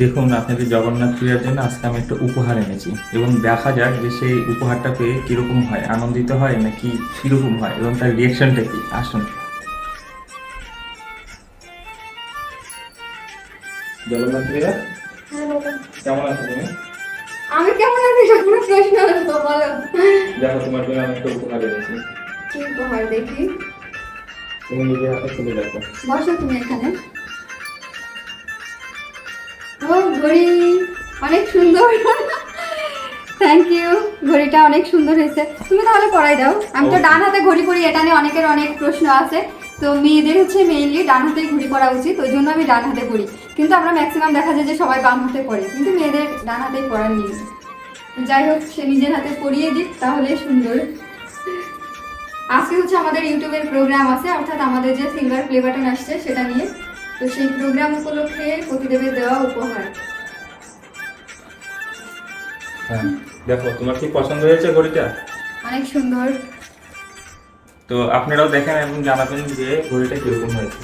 দেখুন, আপনাদের জগন্নাথ পূজার জন্য আজকে আমি একটা উপহার এনেছি এবং দেখা যাক যে সেই উপহারটা পেয়ে কিরকম হয়, আনন্দিত হয় নাকি কিরকম হয় এবং তার রিয়েকশনটা কি। আসুন। জগন্নাথ পূজা হ্যাঁ বাবা। কেমন আছো তুমি? আমি কেমন আছি কোনো প্রশ্ন তো বলো। দেখো, তোমার জন্য আমি একটা উপহার এনেছি। কি উপহার দেখি? তুমি নিজের হাতে খুলে দেখো। বসো তুমি এখানে। ও ঘড়ি, অনেক সুন্দর। Thank you. ঘড়িটা অনেক সুন্দর হয়েছে। তুমি তাহলে পরাই দাও। আমি তো Okay. ডান হাতে ঘড়ি পরি, এটা নিয়ে অনেকের অনেক প্রশ্ন আছে। তো মেয়েদের হচ্ছে মেইনলি ডান হাতে ঘড়ি পরা উচিত, ওই জন্য আমি ডান হাতে পরি। কিন্তু আমরা ম্যাক্সিমাম দেখা যায় যে সবাই বাম হাতে পরে, কিন্তু মেয়েদের ডান হাতেই পরার নিয়ম। যাই হোক, সে নিজের হাতে পরিয়ে দিক তাহলে সুন্দর। আজকে হচ্ছে আমাদের ইউটিউবের প্রোগ্রাম আছে, অর্থাৎ আমাদের যে সিলভার প্লে বাটন আসছে সেটা নিয়ে। তো সেই প্রোগ্রাম উপলক্ষে পতিদেবের দেওয়া উপহার। হ্যাঁ, দেখো তোমার কি পছন্দ হয়েছে ঘড়িটা? অনেক সুন্দর। তো আপনারাও দেখেন এবং জানাবেন যে ঘড়িটা কিরকম হয়েছে।